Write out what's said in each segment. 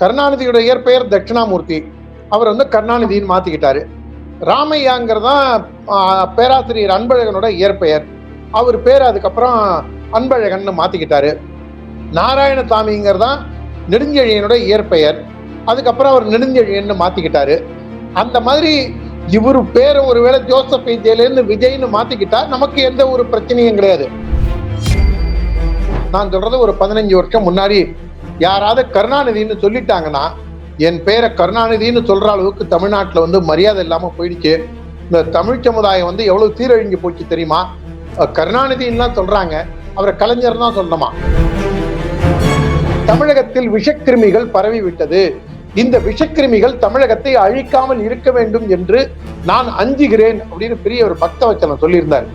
கருணாநிதியோட இயற்பெயர் தட்சிணாமூர்த்தி, அவர் வந்து கருணாநிதினு மாத்திக்கிட்டாரு. ராமையாங்கிறதான் பேராசிரியர் அன்பழகனோட இயற்பெயர், அவர் பேர் அதுக்கப்புறம் அன்பழகன் மாத்திக்கிட்டாரு. நாராயணசாமிங்கிறதான் நெடுஞ்செழியனோட இயற்பெயர், அதுக்கப்புறம் அவர் நெடுஞ்செழியன் மாத்திக்கிட்டாரு. அந்த மாதிரி இவரு பேரை ஒருவேளை ஜோசப் விஜயிலிருந்து விஜய்னு மாத்திக்கிட்டா நமக்கு எந்த ஒரு பிரச்சனையும் கிடையாது. நான் சொல்றது ஒரு 15 வருஷம் முன்னாடி யாராவது கருணாநிதினு சொல்லிட்டாங்கன்னா, என் பேரை கருணாநிதினு சொல்ற அளவுக்கு தமிழ்நாட்டில் வந்து மரியாதை இல்லாம போயிடுச்சு. இந்த தமிழ் சமுதாயம் வந்து எவ்வளவு சீரழிஞ்சு போச்சு தெரியுமா? கருணாநிதினு சொல்றாங்க, அவரை கலைஞர் தான் சொல்லணுமா? தமிழகத்தில் விஷக்கிருமிகள் பரவி விட்டது, இந்த விஷக்கிருமிகள் தமிழகத்தை அழிக்காமல் இருக்க வேண்டும் என்று நான் அஞ்சுகிறேன் அப்படின்னு பெரிய ஒரு பக்தவச்சலம் சொல்லியிருந்தார்.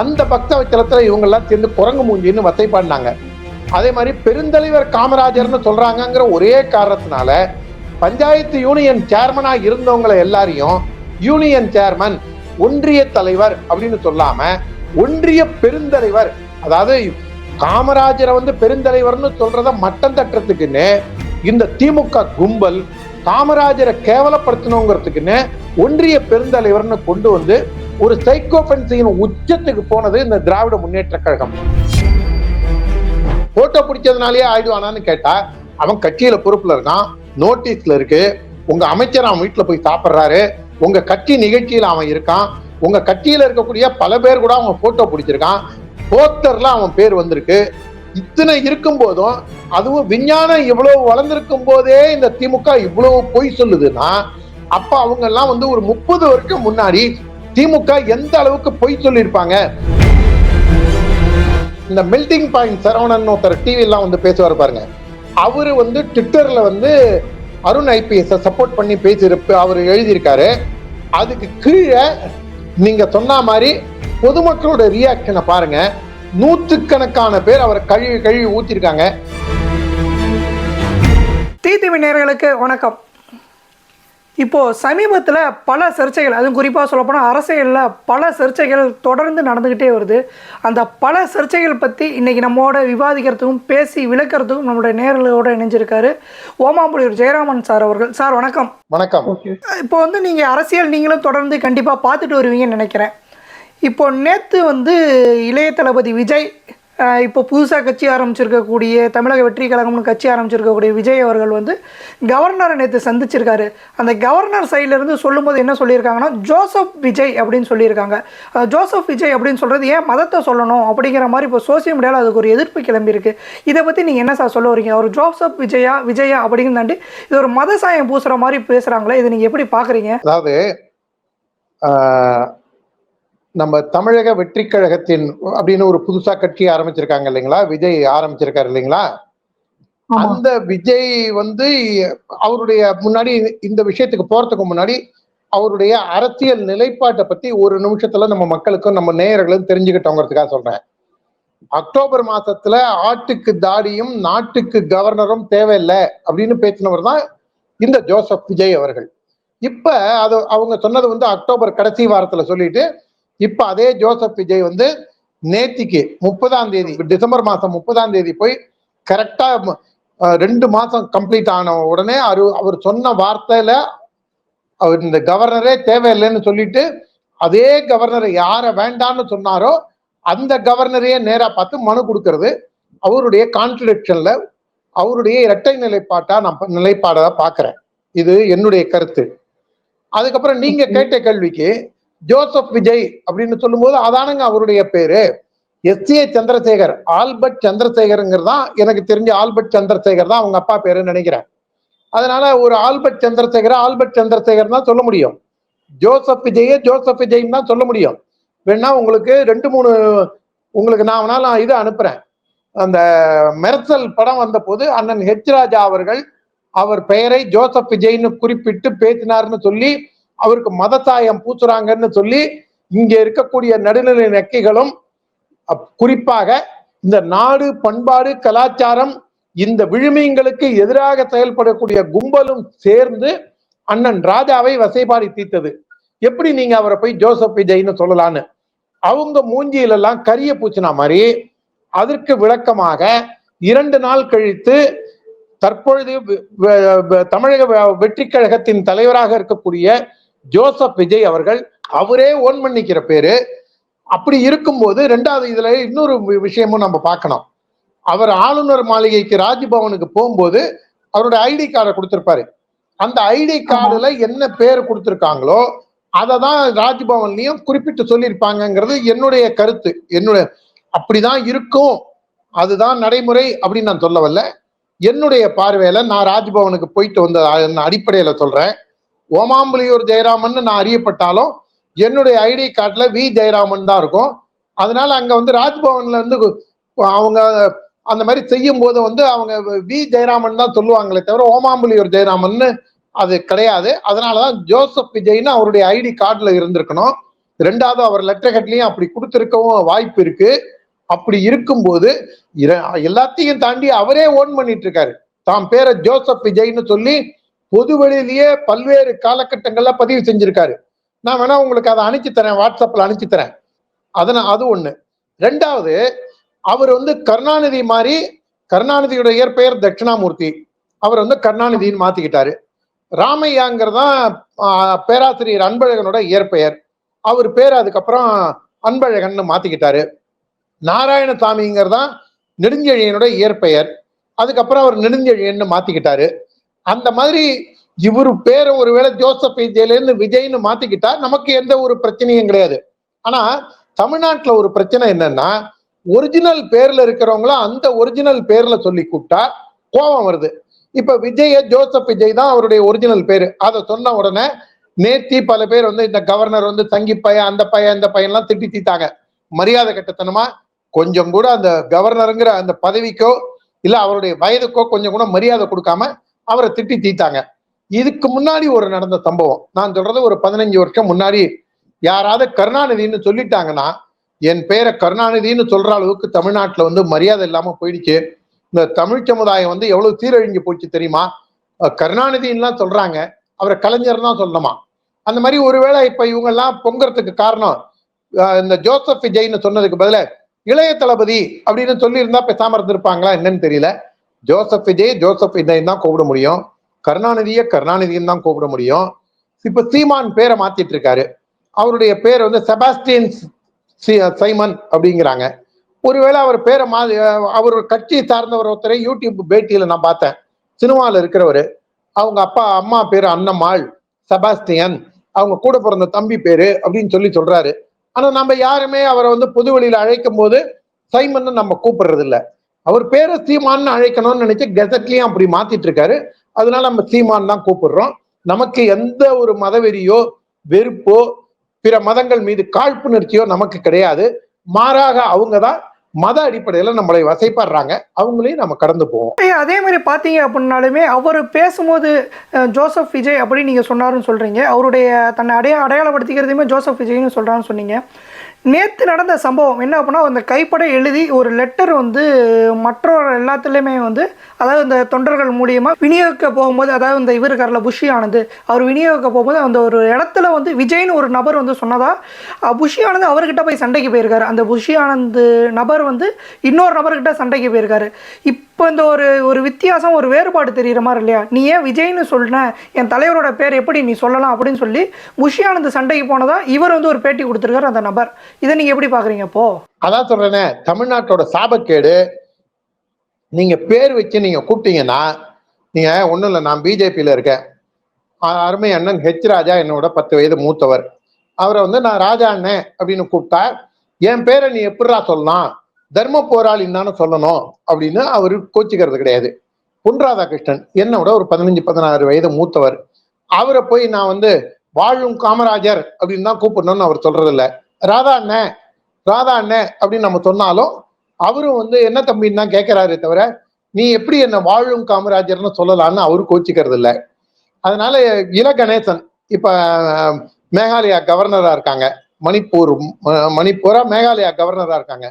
அந்த பக்தவச்சலத்துல இவங்க எல்லாம் சேர்ந்து குரங்கு மூஞ்சின்னு வசைப்பாடினாங்க. அதே மாதிரி பெருந்தலைவர் காமராஜர்னு சொல்றாங்கிற ஒரே காரணத்தினால பஞ்சாயத்து யூனியன் சேர்மனா இருந்தவங்களை எல்லாரையும் யூனியன் சேர்மன், ஒன்றிய தலைவர் அப்படின்னு சொல்லாம ஒன்றிய பெருந்தலைவர், அதாவது காமராஜரை வந்து பெருந்தலைவர்னு சொல்றத மட்டம் தட்டுறதுக்குன்னு இந்த திமுக கும்பல் காமராஜரை கேவலப்படுத்தணுங்கிறதுக்குன்னு ஒன்றிய பெருந்தலைவர்னு கொண்டு வந்து ஒரு சைக்கோபென்சியின் உச்சத்துக்கு போனது இந்த திராவிட முன்னேற்ற கழகம். போட்டோ பிடிச்சதுனாலேயே ஆயிடுவானான்னு கேட்டா, அவன் கட்சியில பொறுப்புல இருக்கான், நோட்டீஸ்ல இருக்கு, உங்க அமைச்சர் அவன் வீட்டுல போய் சாப்பிடுறாரு, உங்க கட்சி நிகழ்ச்சியில அவன் இருக்கான், உங்க கட்சியில இருக்கக்கூடிய பல பேர் கூட அவன் போட்டோ பிடிச்சிருக்கான், போஸ்டர்ல அவன் பேர் வந்திருக்கு. இத்தனை இருக்கும் போதும், அதுவும் விஞ்ஞானம் இவ்வளவு வளர்ந்திருக்கும் போதே இந்த திமுக இவ்வளவு பொய் சொல்லுதுன்னா, அப்ப அவங்க எல்லாம் வந்து ஒரு 30 வருஷம் முன்னாடி திமுக எந்த அளவுக்கு பொய் சொல்லியிருப்பாங்க. இந்த மெல்டிங் பாயிண்ட் சரவணன் ஒருத்தர் டிவி எல்லாம் வந்து பேசுவார் பாருங்க, அவரு வந்து ட்விட்டர்ல வந்து அருண் ஐபிஎஸ் சப்போர்ட் பண்ணி பேசியிருப்பு அவர் எழுதியிருக்காரு. அதுக்கு கீழே நீங்க சொன்ன மாதிரி பொதுமக்களோட ரியாக்ஷனை பாருங்க, நூற்றுக்கணக்கான பேர் அவரை கழுவி ஊத்திருக்காங்க. டிடிவி நேயர்களுக்கு வணக்கம். இப்போ சமீபத்தில் பல சர்ச்சைகள், அதுவும் குறிப்பாக சொல்லப்போனால் அரசியலில் பல சர்ச்சைகள் தொடர்ந்து நடந்துக்கிட்டே வருது. அந்த பல சர்ச்சைகள் பற்றி இன்னைக்கு நம்மோட விவாதிக்கிறதுக்கும் பேசி விளக்கிறதுக்கும் நம்மளுடைய நேயர்களோட இணைஞ்சிருக்காரு ஓமாம்புலியூர் ஜெயராமன் சார் அவர்கள். சார் வணக்கம். வணக்கம். இப்போ வந்து நீங்கள் அரசியல் நீங்களும் தொடர்ந்து கண்டிப்பாக பார்த்துட்டு வருவீங்கன்னு நினைக்கிறேன். இப்போ நேற்று வந்து இளைய தளபதி விஜய், இப்போ புதுசாக கட்சி ஆரம்பிச்சிருக்கக்கூடிய தமிழக வெற்றி கழகம்னு கட்சி ஆரம்பிச்சிருக்கக்கூடிய விஜய் அவர்கள் வந்து கவர்னரை நேற்று சந்திச்சிருக்காரு. அந்த கவர்னர் சைட்லேருந்து சொல்லும்போது என்ன சொல்லியிருக்காங்கன்னா, ஜோசப் விஜய் அப்படின்னு சொல்லியிருக்காங்க. ஜோசப் விஜய் அப்படின்னு சொல்கிறது ஏன் மதத்தை சொல்லணும் அப்படிங்கிற மாதிரி இப்போ சோசியல் மீடியாவில் அதுக்கு ஒரு எதிர்ப்பு கிளம்பியிருக்கு. இதை பற்றி நீங்கள் என்ன சார் சொல்ல வரீங்க? அவர் ஜோசப் விஜயா அப்படின்னு தாண்டி இது ஒரு மத சாயம் பூசுகிற மாதிரி பேசுகிறாங்களே, இதை நீங்கள் எப்படி பார்க்குறீங்க? அதாவது நம்ம தமிழக வெற்றி கழகத்தின் அப்படின்னு ஒரு புதுசா கட்சி ஆரம்பிச்சிருக்காங்க இல்லைங்களா, விஜய் ஆரம்பிச்சிருக்காரு இல்லைங்களா. அந்த விஜய் வந்து அவருடைய முன்னாடி இந்த விஷயத்துக்கு போறதுக்கு முன்னாடி அவருடைய அரசியல் நிலைப்பாட்டை பத்தி ஒரு நிமிஷத்துல நம்ம மக்களுக்கும் நம்ம நேயர்களும் தெரிஞ்சுக்கிட்டோங்கிறதுக்காக சொல்றேன். அக்டோபர் மாசத்துல ஆட்டுக்கு தாடியும் நாட்டுக்கு கவர்னரும் தேவையில்லை அப்படின்னு பேசினவர் தான் இந்த ஜோசப் விஜய் அவர்கள். இப்ப அது அவங்க சொன்னது வந்து அக்டோபர் கடைசி வாரத்துல சொல்லிட்டு, இப்ப அதே ஜோசப் விஜய் வந்து நேத்திக்கு 30ஆம் தேதி, டிசம்பர் மாசம் 30ஆம் தேதி போய் கரெக்டா 2 மாசம் கம்ப்ளீட் ஆன உடனே அவர் சொன்ன வார்த்தையில அவர் இந்த கவர்னரே தேவையில்லைன்னு சொல்லிட்டு, அதே கவர்னரை யார வேண்டான்னு சொன்னாரோ அந்த கவர்னரையே நேரா பார்த்து மனு கொடுக்கறது அவருடைய கான்ட்ரடிக்ஷன்ல, அவருடைய இரட்டை நிலைப்பாடா பாக்குறேன். இது என்னுடைய கருத்து. அதுக்கப்புறம் நீங்க கேட்ட கேள்விக்கு ஜோசப் விஜய் அப்படின்னு சொல்லும் போது அதானுங்க அவருடைய பேரு. எஸ்.ஏ. சந்திரசேகர், ஆல்பர்ட் சந்திரசேகருங்கிறது தான் எனக்கு தெரிஞ்ச. ஆல்பர்ட் சந்திரசேகர் தான் அவங்க அப்பா பேருன்னு நினைக்கிறேன். அதனால ஒரு ஆல்பர்ட் சந்திரசேகர் தான் சொல்ல முடியும். ஜோசப் விஜய்ன்னு தான் சொல்ல முடியும். வேணா உங்களுக்கு 2-3 உங்களுக்கு நான் வேணாலும் இது அனுப்புறேன். அந்த மெர்சல் படம் வந்த போது அண்ணன் ஹெச் ராஜா அவர்கள் அவர் பெயரை ஜோசப் விஜய்னு குறிப்பிட்டு பேசினார்னு சொல்லி அவருக்கு மதசாயம் பூசுறாங்கன்னு சொல்லி இங்க இருக்கக்கூடிய நடுநிலை நெக்கைகளும் குறிப்பாக இந்த நாடு பண்பாடு கலாச்சாரம் இந்த விழுமியங்களுக்கு எதிராக செயல்படக்கூடிய கும்பலும் சேர்ந்து அண்ணன் ராஜாவை வசைபாடி தீர்த்தது. எப்படி நீங்க அவரை போய் ஜோசப் விஜய்னு சொல்லலான்னு அவங்க மூஞ்சியிலெல்லாம் கரிய பூச்சினா மாதிரி அதற்கு விளக்கமாக 2 நாள் கழித்து தற்பொழுது தமிழக வெற்றி கழகத்தின் தலைவராக இருக்கக்கூடிய ஜோசப் விஜய் அவர்கள் அவரே ஓன் பண்ணிக்கிற பேரு. அப்படி இருக்கும்போது ரெண்டாவது இதுல இன்னொரு விஷயமும் நம்ம பார்க்கணும். அவர் ஆளுநர் மாளிகைக்கு ராஜ்பவனுக்கு போகும்போது அவருடைய ஐடி கார்டை கொடுத்திருப்பாரு. அந்த ஐடி கார்டுல என்ன பேர் கொடுத்திருக்காங்களோ அதை தான் ராஜ்பவன்லயும் குறிப்பிட்டு சொல்லியிருப்பாங்கிறது என்னுடைய கருத்து. என்னுடைய அப்படிதான் இருக்கும், அதுதான் நடைமுறை அப்படின்னு நான் சொல்ல வரல. என்னுடைய பார்வையில நான் ராஜ்பவனுக்கு போயிட்டு வந்த அடிப்படையில சொல்றேன். ஓமாம்புலியூர் ஜெயராமன் நான் அறியப்பட்டாலும் என்னுடைய ஐடி கார்டுல வி ஜெயராமன் தான் இருக்கும். அதனால அங்க வந்து ராஜ்பவன்ல இருந்து அவங்க அந்த மாதிரி செய்யும் போது வந்து அவங்க வி ஜெயராமன் தான் சொல்லுவாங்களே தவிர ஓமாம்புலியூர் ஜெயராமன் அது கிடையாது. அதனாலதான் ஜோசப் விஜய்னு அவருடைய ஐடி கார்டுல இருந்திருக்கணும். ரெண்டாவது அவர் லெட்டர் ஹெட்லயும் அப்படி கொடுத்திருக்கவும் வாய்ப்பு இருக்கு. அப்படி இருக்கும்போது எல்லாத்தையும் தாண்டி அவரே ஓன் பண்ணிட்டு இருக்காரு. தாம் பேரை ஜோசப் விஜய்னு சொல்லி பொது வெளியிலேயே பல்வேறு காலகட்டங்கள்ல பதிவு செஞ்சிருக்காரு. நான் வேணா உங்களுக்கு அதை அனுப்பிச்சு தரேன், வாட்ஸ்அப்ல அனுப்பிச்சு தரேன். அது ஒண்ணு. ரெண்டாவது, அவர் வந்து கருணாநிதி மாதிரி, கருணாநிதியோட இயற்பெயர் தட்சிணாமூர்த்தி, அவர் வந்து கருணாநிதின்னு மாத்திக்கிட்டாரு. ராமையாங்கிறதான் பேராசிரியர் அன்பழகனோட இயற்பெயர், அவர் பேர் அதுக்கப்புறம் அன்பழகன் மாத்திக்கிட்டாரு. நாராயணசாமிங்கிறதான் நெடுஞ்செழியனோட இயற்பெயர், அதுக்கப்புறம் அவர் நெடுஞ்செழியன்னு மாத்திக்கிட்டாரு. அந்த மாதிரி இவரு பேரை ஒருவேளை ஜோசப் விஜய்லேருந்து விஜய்னு மாத்திக்கிட்டா நமக்கு எந்த ஒரு பிரச்சனையும் கிடையாது. ஆனா தமிழ்நாட்டுல ஒரு பிரச்சனை என்னன்னா, ஒரிஜினல் பேர்ல இருக்கிறவங்களும் அந்த ஒரிஜினல் பேர்ல சொல்லி கூப்பிட்டா கோபம் வருது. இப்ப விஜய ஜோசப் விஜய் தான் அவருடைய ஒரிஜினல் பேரு. அதை சொன்ன உடனே நேத்தி பல பேர் வந்து இந்த கவர்னர் வந்து தங்கி பையன், அந்த பையன், இந்த பையன்லாம் திட்டி தீத்தாங்க. மரியாதை கட்டத்தனமா கொஞ்சம் கூட அந்த கவர்னருங்கிற அந்த பதவிக்கோ இல்ல அவருடைய வயதுக்கோ கொஞ்சம் கூட மரியாதை கொடுக்காம அவரை திட்டி தீத்தாங்க. இதுக்கு முன்னாடி ஒரு நடந்த சம்பவம் நான் சொல்றது, ஒரு 15 வருஷம் முன்னாடி யாராவது கருணாநிதினு சொல்லிட்டாங்கன்னா, என் பேரை கருணாநிதினு சொல்ற அளவுக்கு தமிழ்நாட்டுல வந்து மரியாதை இல்லாம போயிடுச்சு. இந்த தமிழ் சமுதாயம் வந்து எவ்வளவு சீரழிஞ்சு போச்சு தெரியுமா? கருணாநிதின்லாம் சொல்றாங்க, அவரை கலைஞர் தான் சொல்லணுமா? அந்த மாதிரி ஒருவேளை இப்ப இவங்க எல்லாம் பொங்கறதுக்கு காரணம் இந்த ஜோசப் விஜய்னு சொன்னதுக்கு பதில இளைய தளபதி அப்படின்னு சொல்லி இருந்தா பேசாம இருந்திருப்பாங்களா என்னன்னு தெரியல. ஜோசப் விஜய் ஜோசப் விஜய் தான் கூப்பிட முடியும், கருணாநிதியை கருணாநிதியும் தான் கூப்பிட முடியும். இப்ப சீமான் பேரை மாத்திட்டு இருக்காரு. அவருடைய பேர் வந்து செபாஸ்டியன் சைமன் அப்படிங்கிறாங்க. ஒருவேளை அவர் பேரை அவர் கட்சி சார்ந்தவர் ஒருத்தரை யூடியூப் பேட்டியில நான் பார்த்தேன். சினிமாவில் இருக்கிறவரு, அவங்க அப்பா அம்மா பேரு அன்னம்மாள், செபாஸ்டியன், அவங்க கூட பிறந்த தம்பி பேரு அப்படின்னு சொல்லி சொல்றாரு. ஆனா நம்ம யாருமே அவரை வந்து பொது வெளியில அழைக்கும் போது சைமன் நம்ம கூப்பிடுறது இல்லை. அவர் பேரை சீமான்னு அழைக்கணும்னு நினைச்சு கெசட்லயும் அப்படி மாத்திட்டு இருக்காரு. அதனால நம்ம சீமான் தான் கூப்பிடுறோம். நமக்கு எந்த ஒரு மதவெறியோ வெறுப்போ பிற மதங்கள் மீது காழ்ப்புணர்ச்சியோ நமக்கு கிடையாது. மாறாக அவங்கதான் மத அடிப்படையில நம்மளை வசைப்படுறாங்க, அவங்களையும் நம்ம கடந்து போவோம். அதே மாதிரி பார்த்தீங்க அப்படின்னாலுமே அவர் பேசும்போது ஜோசப் விஜய் அப்படின்னு நீங்கள் சொன்னாருன்னு சொல்கிறீங்க. அவருடைய தன்னை அடையாளப்படுத்திக்கிறதையுமே ஜோசப் விஜய்னு சொல்கிறான்னு சொன்னீங்க. நேற்று நடந்த சம்பவம் என்ன அப்படின்னா, அந்த கைப்பட எழுதி ஒரு லெட்டர் வந்து மற்றொரு எல்லாத்துலேயுமே வந்து, அதாவது இந்த தொண்டர்கள் மூலியமாக விநியோகிக்க போகும்போது, அதாவது இந்த இவர் இருக்கார்ல புஷி ஆனந்த், அவர் விநியோகிக்க போகும்போது அந்த ஒரு இடத்துல வந்து விஜய்னு ஒரு நபர் வந்து சொன்னதா புஷி ஆனந்த் அவர்கிட்ட போய் சண்டைக்கு போயிருக்காரு. அந்த புஷி ஆனந்த் நபர் வந்து இன்னொரு நபர்கிட்ட சண்டைக்கு போயிருக்காரு. இப்போ இந்த ஒரு வித்தியாசம், ஒரு வேறுபாடு தெரிகிற மாதிரி இல்லையா? நீ ஏன் விஜய்னு சொல்லின, என் தலைவரோட பேர் எப்படி நீ சொல்லலாம் அப்படின்னு சொல்லி புஷி ஆனந்த் சண்டைக்கு போனதா இவர் வந்து ஒரு பேட்டி கொடுத்துருக்காரு அந்த நபர். இதை நீங்க எப்படி பாக்குறீங்க? இப்போ அதான் சொல்றேனே, தமிழ்நாட்டோட சாபக்கேடு. நீங்க பேர் வச்சு நீங்க கூப்பிட்டீங்கன்னா, நீங்க ஒண்ணும் இல்லை, நான் பிஜேபியில இருக்கேன், அருமை அண்ணன் ஹெச் ராஜா என்னோட 10 வயது மூத்தவர், அவரை வந்து நான் ராஜா அண்ணன் அப்படின்னு கூப்பிட்டா என் பேரை நீ எப்படிரா சொல்லலாம், தர்ம போராளின்னு தானே சொல்லணும் அப்படின்னு அவரு கோச்சிக்கிறது கிடையாது. பொன் ராதாகிருஷ்ணன் என்னோட ஒரு 15-16 வயது மூத்தவர், அவரை போய் நான் வந்து வாழும் காமராஜர் அப்படின்னு தான் கூப்பிடணும்னு அவர் சொல்றது இல்லை. ராதா அண்ணன் ராதா அண்ணன் அப்படின்னு நம்ம சொன்னாலும் அவரும் வந்து என்ன தம்பின்னு தான் கேட்கிறாரு தவிர நீ எப்படி என்ன வாழும் காமராஜர்னு சொல்லலான்னு அவரு கோச்சிக்கிறது இல்லை. அதனால இல கணேசன் இப்ப மேகாலயா கவர்னரா இருக்காங்க, மணிப்பூரா மேகாலயா கவர்னரா இருக்காங்க.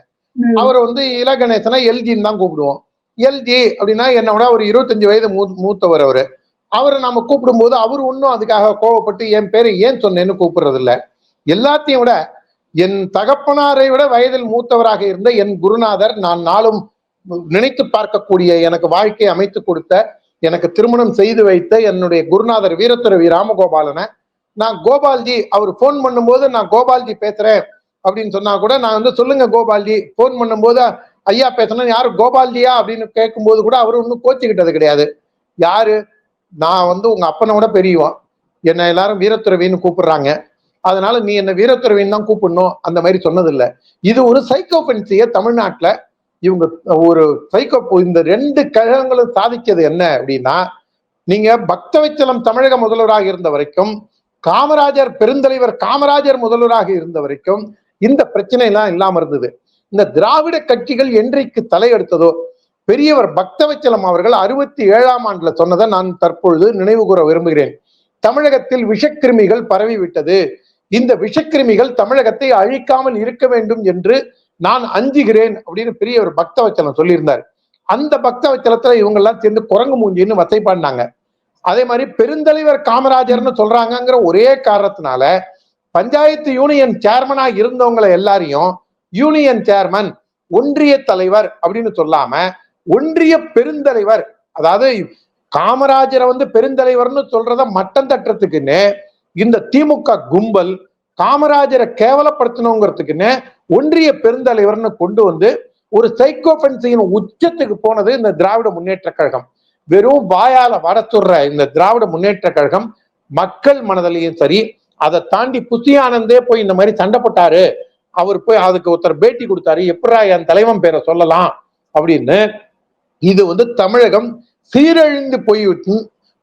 அவரை வந்து இல கணேசனா எல்ஜின்னு தான் கூப்பிடுவோம். எல்ஜி அப்படின்னா என்னோட ஒரு 25 வயது மூத்தவர் அவரு. அவரை நம்ம கூப்பிடும் போது அவரு ஒன்னும் அதுக்காக கோவப்பட்டு என் பேரை ஏன் சொன்னேன்னு கூப்பிடுறது இல்லை. எல்லாத்தையும் விட என் தகப்பனாரை விட வயதில் மூத்தவராக இருந்த என் குருநாதர், நான் நாளும் நினைத்து பார்க்கக்கூடிய, எனக்கு வாழ்க்கையை அமைத்து கொடுத்த, எனக்கு திருமணம் செய்து வைத்த என்னுடைய குருநாதர் வீரத்துறவி ராமகோபாலனை நான் கோபால்ஜி, அவர் போன் பண்ணும்போது நான் கோபால்ஜி பேசுறேன் அப்படின்னு சொன்னா கூட நான் வந்து சொல்லுங்க கோபால்ஜி, போன் பண்ணும்போது ஐயா பேசணும், யாரு கோபால்ஜியா அப்படின்னு கேட்கும்போது கூட அவரு ஒன்னும் கோச்சுக்கிட்டது கிடையாது. யாரு, நான் வந்து உங்க அப்பனோட பெரியவன், என்ன எல்லாரும் வீரத்துறவின்னு கூப்பிடுறாங்க, அதனால நீ என்ன வீரத்துறவின்னு தான் கூப்பிடணும், அந்த மாதிரி சொன்னது இல்லை. இது ஒரு சைக்கோபென்சிய தமிழ்நாட்டுல இவங்க ஒரு சைக்கோ, இந்த ரெண்டு கழகங்களும் சாதிச்சது என்ன அப்படின்னா, நீங்க பக்தவச்சலம் தமிழக முதல்வராக இருந்த வரைக்கும், காமராஜர் பெருந்தலைவர் காமராஜர் முதல்வராக இருந்த வரைக்கும் இந்த பிரச்சனை எல்லாம் இல்லாம இருந்தது. இந்த திராவிட கட்சிகள் என்றைக்கு தலையெடுத்ததோ, பெரியவர் பக்தவச்சலம் அவர்கள் 67ஆம் ஆண்டுல சொன்னதை நான் தற்பொழுது நினைவு கூற விரும்புகிறேன். தமிழகத்தில் விஷக்கிருமிகள் பரவி விட்டது, இந்த விஷக்கிருமிகள் தமிழகத்தை அழிக்காமல் இருக்க வேண்டும் என்று நான் அஞ்சுகிறேன் அப்படின்னு பெரியவர் பக்தவச்சலம் சொல்லியிருந்தார். அந்த பக்தவச்சலத்துல இவங்க எல்லாம் சேர்ந்து குரங்கு மூஞ்சின்னு வசைப்பாடினாங்க. அதே மாதிரி பெருந்தலைவர் காமராஜர்னு சொல்றாங்கிற ஒரே காரணத்தினால பஞ்சாயத்து யூனியன் சேர்மனா இருந்தவங்களை எல்லாரையும் யூனியன் சேர்மன், ஒன்றிய தலைவர் அப்படின்னு சொல்லாம ஒன்றிய பெருந்தலைவர், அதாவது காமராஜரை வந்து பெருந்தலைவர்னு சொல்றத மட்டம் தட்டுறதுக்குன்னு இந்த திமுக கும்பல் காமராஜரை கேவலப்படுத்தணுங்கிறதுக்குன்னு ஒன்றிய பெருந்தலைவர்னு கொண்டு வந்து ஒரு சைக்கோபென்சியின் உச்சத்துக்கு போனது இந்த திராவிட முன்னேற்ற கழகம். வெறும் வாயால வட சொல்ற இந்த திராவிட முன்னேற்ற கழகம் மக்கள் மனதிலையும் சரி, அதை தாண்டி புசி ஆனந்தே போய் இந்த மாதிரி சண்டை போட்டாரு, அவர் போய் அதுக்கு ஒருத்தர் பேட்டி கொடுத்தாரு, எப்படா என் தலைவன் பேரை சொல்லலாம் அப்படின்னு. இது வந்து தமிழகம் சீரழிந்து போய்விட்டு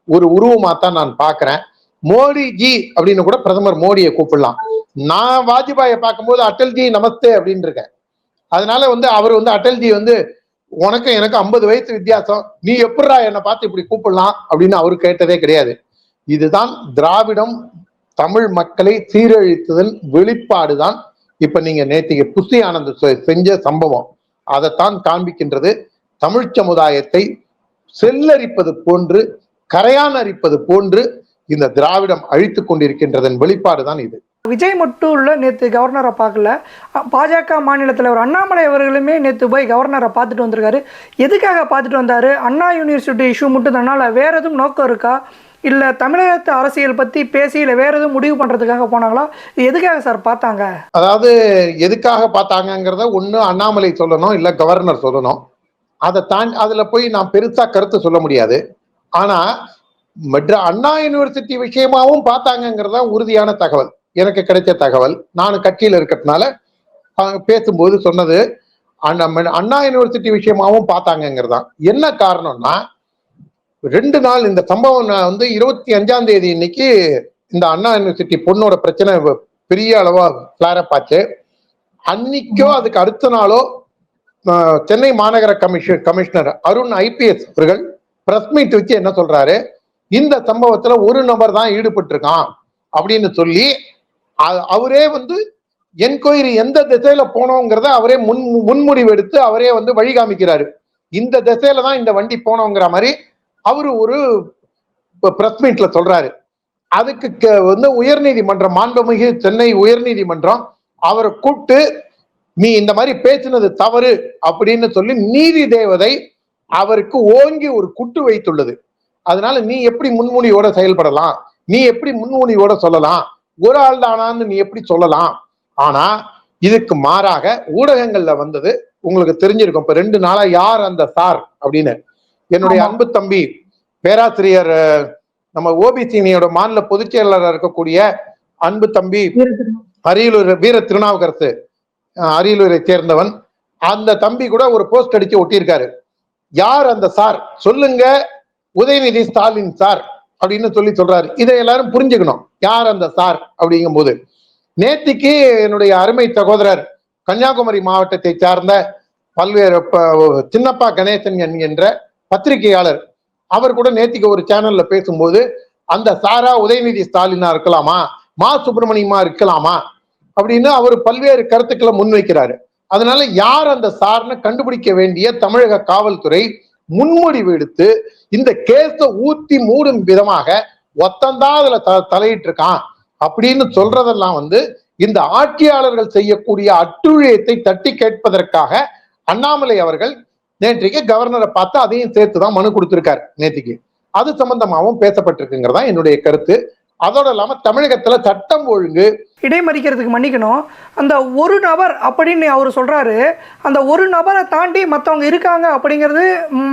ஒரு உருவமா தான் நான் பாக்குறேன். மோடிஜி அப்படின்னு கூட பிரதமர் மோடியை கூப்பிடலாம். நான் வாஜ்பாயை பார்க்கும்போது அட்டல்ஜி நமஸ்தே அப்படின்னு இருக்கேன். அதனால வந்து அவர் வந்து அட்டல்ஜி வந்து உனக்கு எனக்கு 50 வயசு வித்தியாசம், நீ எப்படா என்னை பார்த்து இப்படி கூப்பிடலாம் அப்படின்னு அவரு கேட்டதே கிடையாது. இதுதான் திராவிடம் தமிழ் மக்களை சீரழித்ததன் வெளிப்பாடுதான் இப்ப நீங்க நேத்திக்கு புசி ஆனந்த் செஞ்ச சம்பவம். அதைத்தான் காண்பிக்கின்றது. தமிழ் சமுதாயத்தை செல்லரிப்பது போன்று, கரையான் அரிப்பது போன்று இந்த திராவிடம் அழித்து கொண்டிருக்கின்றதன் வெளிப்பாடுதான் இது. விஜய் மட்டும் இல்ல, நேற்று கவர்னரை பார்க்கல, பாஜக மாநில தலைவர் அண்ணாமலை அவர்களுமே நேற்று போய் கவர்னரை பார்த்துட்டு வந்திருக்காரு. எதுக்காக பார்த்துட்டு வந்தாரு? அண்ணா யூனிவர்சிட்டி இஷ்யூ மட்டும் தானால வேற எதுவும் நோக்கம் இருக்கா, இல்ல தமிழகத்து அரசியல் பத்தி பேசி இல்ல வேற எதுவும் முடிவு பண்றதுக்காக போனாங்களா? எதுக்காக சார் பார்த்தாங்க? அதாவது எதுக்காக பார்த்தாங்கிறத ஒண்ணு அண்ணாமலை சொல்லணும், இல்ல கவர்னர் சொல்லணும். அதை தாண்டி அதுல போய் நான் பெருசா கருத்து சொல்ல முடியாது. ஆனா அண்ணா யூனிவர்சிட்டி விஷயமாவும் பார்த்தாங்கிறதா உறுதியான தகவல், எனக்கு கிடைச்ச தகவல். நான் கட்சியில இருக்கிறதுனால பேசும்போது சொன்னது அண்ணா யூனிவர்சிட்டி விஷயமாவும் பார்த்தாங்கிறதா. என்ன காரணம்னா, 2 நாள் இந்த சம்பவம் வந்து 25ஆம் தேதி இன்னைக்கு இந்த அண்ணா யூனிவர்சிட்டி பொண்ணோட பிரச்சனை பெரிய அளவா பிளாரப் ஆச்சு. அன்னைக்கோ அதுக்கு அடுத்த நாளோ சென்னை மாநகர கமிஷனர் அருண் ஐபிஎஸ் அவர்கள் பிரஸ் மீட் வச்சு என்ன சொல்றாரு, இந்த சம்பவத்துல ஒரு நபர் தான் ஈடுபட்டு இருக்கான் அப்படின்னு சொல்லி அவரே வந்து என்கொயரி எந்த திசையில போனோங்கிறத அவரே முன்முடிவு எடுத்து அவரே வந்து வழிகாமிக்கிறாரு. இந்த திசையில தான் இந்த வண்டி போனோங்கிற மாதிரி அவரு ஒரு பிரஸ் மீட்ல சொல்றாரு. அதுக்கு வந்து உயர்நீதிமன்றம், மாண்புமிகு சென்னை உயர்நீதிமன்றம் அவரை கூப்பிட்டு நீ இந்த மாதிரி பேசினது தவறு அப்படின்னு சொல்லி நீதி தேவதை அவருக்கு ஓங்கி ஒரு குட்டு வைத்துள்ளது. அதனால நீ எப்படி முன்மொழியோட செயல்படலாம், நீ எப்படி முன்மொழியோட சொல்லலாம், ஒரு ஆள் தானான்னு நீ எப்படி சொல்லலாம். ஆனா இதுக்கு மாறாக ஊடகங்கள்ல வந்தது உங்களுக்கு தெரிஞ்சிருக்கும். இப்ப 2 நாளா யார் அந்த சார் அப்படின்னு, என்னுடைய அன்பு தம்பி பேராசிரியர் நம்ம ஓபிசினியோட மாநில பொதுச் செயலாளர் இருக்கக்கூடிய அன்பு தம்பி அரியலூர் வீர திருநாவுக்கரசு, அரியலூரை சேர்ந்தவன், அந்த தம்பி கூட ஒரு போஸ்ட் அடிச்சு ஒட்டியிருக்காரு. யார் அந்த சார் சொல்லுங்க, உதயநிதி ஸ்டாலின் சார் அப்படின்னு சொல்றாரு. இதை எல்லாரும் புரிஞ்சுக்கணும், யார் அந்த சார் அப்படிங்கும் போது. நேத்திக்கு என்னுடைய அருமை சகோதரர் கன்னியாகுமரி மாவட்டத்தை சார்ந்த பல்வேறு சின்னப்பா கணேசன் என்கின்ற பத்திரிகையாளர், அவர் கூட நேத்திக்கு ஒரு சேனல்ல பேசும்போது அந்த சாரா உதயநிதி ஸ்டாலினா இருக்கலாமா, மா சுப்பிரமணியமா இருக்கலாமா அப்படின்னு அவர் பல்வேறு கருத்துக்களை முன்வைக்கிறாரு. அதனால யார் அந்த சார்னு கண்டுபிடிக்க வேண்டிய தமிழக காவல்துறை முன்முடிவு எடுத்து இந்த கேஸ ஊத்தி மூடும் விதமாக ஒத்தந்தான் அதுல தலையிட்டு இருக்கான் அப்படின்னு சொல்றதெல்லாம் வந்து இந்த ஆட்சியாளர்கள் செய்யக்கூடிய அட்டுழியத்தை தட்டி கேட்பதற்காக அண்ணாமலை அவர்கள் நேற்றைக்கு கவர்னரை பார்த்து அதையும் சேர்த்துதான் மனு கொடுத்திருக்காரு நேற்றுக்கு. அது சம்பந்தமாகவும் பேசப்பட்டிருக்குங்கிறதா என்னுடைய கருத்து. அதோட இல்லாம தமிழகத்துல சட்டம் ஒழுங்கு இடைமறிக்கிறதுக்கு மன்னிக்கணும். அந்த ஒரு நபர் அப்படின்னு அவர் சொல்றாரு. அந்த ஒரு நபரை தாண்டி மற்றவங்க இருக்காங்க அப்படிங்கிறது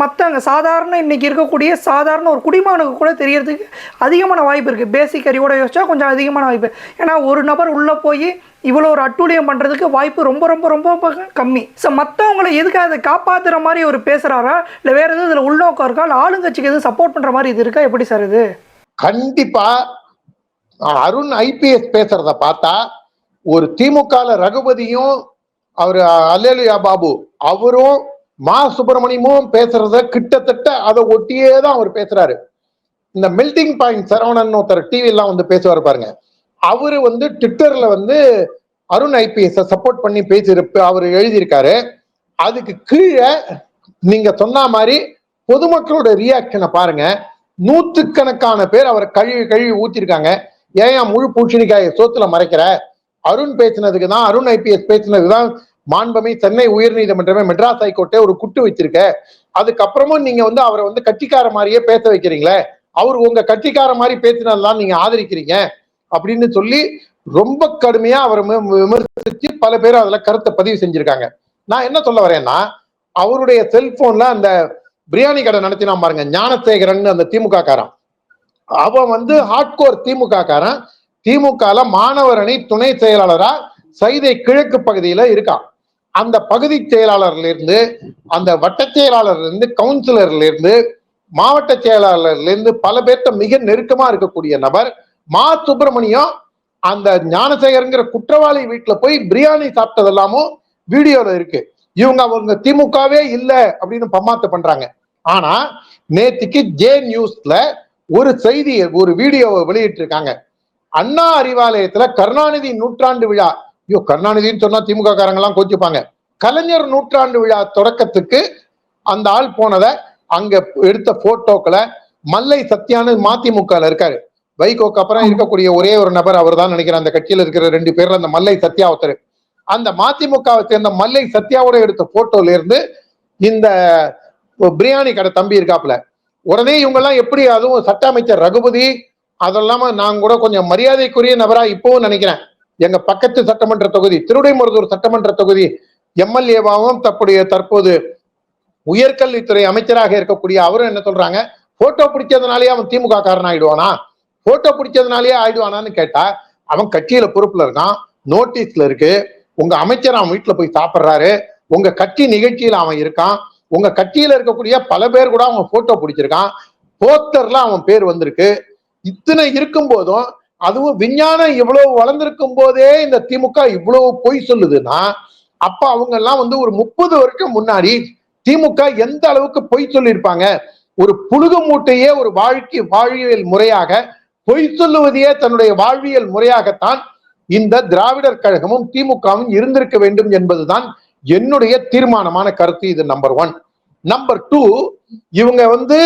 மற்றவங்க சாதாரண இன்னைக்கு இருக்கக்கூடிய சாதாரண ஒரு குடிமகனுக்கு கூட தெரியறதுக்கு அதிகமான வாய்ப்பு இருக்குது. பேசிக் அறிவோட யோசிச்சா கொஞ்சம் அதிகமான வாய்ப்பு. ஏன்னா ஒரு நபர் உள்ளே போய் இவ்வளோ ஒரு அட்டூழியம் பண்ணுறதுக்கு வாய்ப்பு ரொம்ப ரொம்ப ரொம்ப கம்மி. ஸோ மற்றவங்களை எதுக்காக அதை காப்பாற்றுற மாதிரி அவர் பேசுகிறாரா, இல்லை வேறு எதுவும் இதில் உள்நோக்கம் இருக்கா, இல்லை ஆளுங்கட்சிக்கு எதுவும் சப்போர்ட் பண்ணுற மாதிரி இது இருக்கா, எப்படி சார் இது? கண்டிப்பா அருண் ஐபிஎஸ் பேசுறத பார்த்தா ஒரு திமுக ரகுபதியும் அவர் அல்லேலுயா பாபு அவரும் மா சுப்பிரமணியமும் பேசுறத கிட்டத்தட்ட அதை ஒட்டியே தான் அவர் பேசுறாரு. இந்த மெல்டிங் பாயிண்ட் சரவணன் ஒருத்தர் டிவி எல்லாம் வந்து பேசுவார் பாருங்க, அவரு வந்து ட்விட்டர்ல வந்து அருண் ஐபிஎஸ் சப்போர்ட் பண்ணி பேசியிருப்பு அவர் எழுதியிருக்காரு. அதுக்கு கீழே நீங்க சொன்ன மாதிரி பொதுமக்களோட ரியாக்ஷனை பாருங்க. நூற்றுக்கணக்கான பேர் அவரை கழுவி கழுவி ஊத்திருக்காங்க. ஏன் முழு பூஷணிக்காய சோத்துல மறைக்கிற, அருண் பேசினதுக்கு தான், அருண் ஐபிஎஸ் பேசினதுதான் மாண்பமை சென்னை உயர்நீதிமன்றமே மெட்ராஸ் ஹைகோர்ட்டே ஒரு குட்டு வச்சிருக்க, அதுக்கப்புறமும் நீங்க வந்து அவரை வந்து கட்சிக்கார மாதிரியே பேச வைக்கிறீங்களே, அவர் உங்க கட்சிக்கார மாதிரி பேசினதுதான் நீங்க ஆதரிக்கிறீங்க அப்படின்னு சொல்லி ரொம்ப கடுமையா அவரை விமர்சிச்சு பல பேர் அதுல கருத்தை பதிவு செஞ்சிருக்காங்க. நான் என்ன சொல்ல வரேன்னா, அவருடைய செல்போன்ல அந்த பிரியாணி கடை நடத்தினா பாருங்க ஞானசேகரன், அந்த திமுக காரன், அவன் வந்து ஹார்ட்கோர் திமுக காரன். திமுக மாணவர் அணி துணை செயலாளரா சைதை கிழக்கு பகுதியில இருக்கான். அந்த பகுதி செயலாளர்ல இருந்து, அந்த வட்ட செயலாளர்ல இருந்து, கவுன்சிலர்ல இருந்து, மாவட்ட செயலாளர்ல இருந்து பல பேர்த்த மிக நெருக்கமா இருக்கக்கூடிய நபர் மா சுப்பிரமணியம் அந்த ஞானசேகரங்கிற குற்றவாளி வீட்டுல போய் பிரியாணி சாப்பிட்டது எல்லாமும் வீடியோல இருக்கு. அவங்க திமுகவே இல்ல அப்படின்னு பம்மாத்து பண்றாங்க. ஆனா நேற்றுக்கு ஜே நியூஸ்ல ஒரு செய்தி, ஒரு வீடியோவை வெளியிட்டு இருக்காங்க. அண்ணா அறிவாலயத்துல கருணாநிதி நூற்றாண்டு விழா, ஐயோ கருணாநிதினு சொன்னா திமுக காரங்க எல்லாம் கோச்சுப்பாங்க, கலைஞர் நூற்றாண்டு விழா தொடக்கத்துக்கு அந்த ஆள் போனத அங்க எடுத்த போட்டோக்களை மல்லை சத்யானு மதிமுக இருக்காரு, வைகோக்கு அப்புறம் இருக்கக்கூடிய ஒரே ஒரு நபர் அவர் தான் நினைக்கிறேன் அந்த கட்சியில இருக்கிற 2 பேர்ல அந்த மல்லை சத்யா ஒருத்தர். அந்த மதிமுகவை சேர்ந்த மல்லை சத்யாவோட எடுத்த போட்டோல இருந்து இந்த பிரியாணி கடை தம்பி இருக்காப்புல. உடனே இவங்க எல்லாம் எப்படி, அதுவும் சட்ட அமைச்சர் ரகுபதி, அதெல்லாம நான் கூட கொஞ்சம் மரியாதைக்குரிய நபரா இப்பவும் நினைக்கிறேன், எங்க பக்கத்து சட்டமன்ற தொகுதி திருவிடைமருதூர் சட்டமன்ற தொகுதி எம்எல்ஏவாகவும் தற்போது உயர்கல்வித்துறை அமைச்சராக இருக்கக்கூடிய அவரும் என்ன சொல்றாங்க, போட்டோ பிடிச்சதுனாலேயே அவன் திமுக காரன் ஆயிடுவானா, போட்டோ பிடிச்சதுனாலேயே ஆயிடுவானான்னு கேட்டா, அவன் கட்சியில பொறுப்புல இருக்கான், நோட்டீஸ்ல இருக்கு, உங்க அமைச்சர் அவன் வீட்டுல போய் சாப்பிடுறாரு, உங்க கட்சி நிகழ்ச்சியில அவன் இருக்கான், உங்க கட்சியில இருக்கக்கூடிய பல பேர் கூட அவன் போட்டோ பிடிச்சிருக்கான், போஸ்டர்ல அவன் பேர் வந்திருக்கு. இத்தனை இருக்கும் போதும், அதுவும் விஞ்ஞானம் இவ்வளவு வளர்ந்திருக்கும் போதே இந்த திமுக இவ்வளவு பொய் சொல்லுதுன்னா, அப்ப அவங்க எல்லாம் வந்து ஒரு 30 வருஷம் முன்னாடி திமுக எந்த அளவுக்கு பொய் சொல்லியிருப்பாங்க. ஒரு புழுகு மூட்டையே ஒரு வாழ்வியல் முறையாக பொய் சொல்லுவதையே தன்னுடைய வாழ்வியல் முறையாகத்தான் இந்த திராவிடர் கழகமும் திமுகவும் இருந்திருக்க வேண்டும் என்பதுதான் என்னுடைய தீர்மானமான கருத்து. இது நம்பர் 1. நம்பர் 2, இவங்க வந்து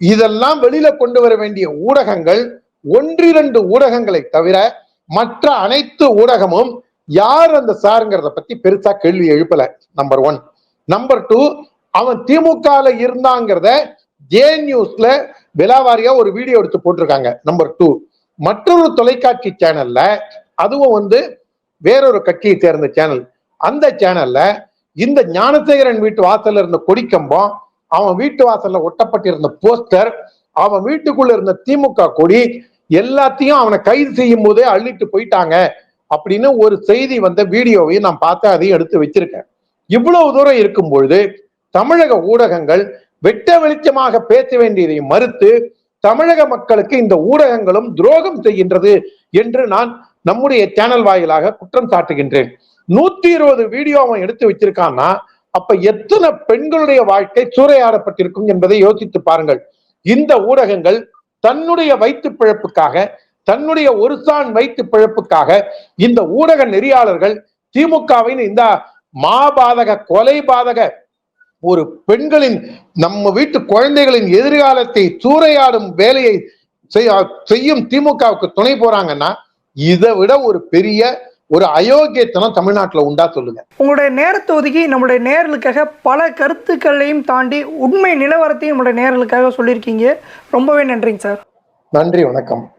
இதெல்லாம் வெளியில கொண்டு வர வேண்டிய ஊடகங்கள் 1-2 ஊடகங்களை தவிர மற்ற அனைத்து ஊடகமும் யார் அந்த சாருங்கிறத பத்தி பெருசா கேள்வி எழுப்பல. நம்பர் 1. நம்பர் 2, அவன் திமுக இருந்தாங்கிறத ஜே நியூஸ்ல விலாவாரியா ஒரு வீடியோ எடுத்து போட்டிருக்காங்க. நம்பர் 2, மற்றொரு தொலைக்காட்சி சேனல்ல, அதுவும் வந்து வேறொரு கட்சியை சேர்ந்த சேனல், அந்த சேனல்ல இந்த ஞானசேகரன் வீட்டு வாசல்ல இருந்த கொடிக்கம்பம், அவன் வீட்டு வாசல்ல ஒட்டப்பட்டிருந்த போஸ்டர், அவன் வீட்டுக்குள்ள இருந்த திமுக கொடி எல்லாத்தையும் அவனை கைது செய்யும் போதே அள்ளிட்டு போயிட்டாங்க அப்படின்னு ஒரு செய்தி வந்த வீடியோவையும் நான் பார்த்து அதையும் எடுத்து வச்சிருக்கேன். இவ்வளவு தூரம் இருக்கும் பொழுது தமிழக ஊடகங்கள் வெட்ட வெளிச்சமாக பேச வேண்டியதை மறுத்து தமிழக மக்களுக்கு இந்த ஊடகங்களும் துரோகம் செய்கின்றது என்று நான் நம்முடைய சேனல் வாயிலாக குற்றம் சாட்டுகின்றேன். 120 வீடியோ அவன் எடுத்து வச்சிருக்கான்னா அப்ப எத்தனை பெண்களுடைய வாழ்க்கை சூறையாடப்பட்டிருக்கும் என்பதை யோசித்து பாருங்கள். இந்த ஊடகங்கள் தன்னுடைய வயிற்று பிழப்புக்காக, தன்னுடைய ஒரு சான் வயிற்று பிழப்புக்காக இந்த ஊடக நெறியாளர்கள் திமுகவின் இந்த மாபாதக கொலை பாதக ஒரு பெண்களின், நம்ம வீட்டு குழந்தைகளின் எதிர்காலத்தை சூறையாடும் வேலையை செய்யும் திமுகவுக்கு துணை போறாங்கன்னா இதை விட ஒரு பெரிய ஒரு அயோக்கியத்தனம் தமிழ்நாட்டுல உண்டா சொல்லுங்க. உங்களுடைய நேரத்தை ஒதுக்கி நம்முடைய நேயர்களுக்காக பல கருத்துக்களையும் தாண்டி உண்மை நிலவரத்தையும் நம்முடைய நேயர்களுக்காக சொல்லியிருக்கீங்க. ரொம்பவே நன்றிங்க சார். நன்றி, வணக்கம்.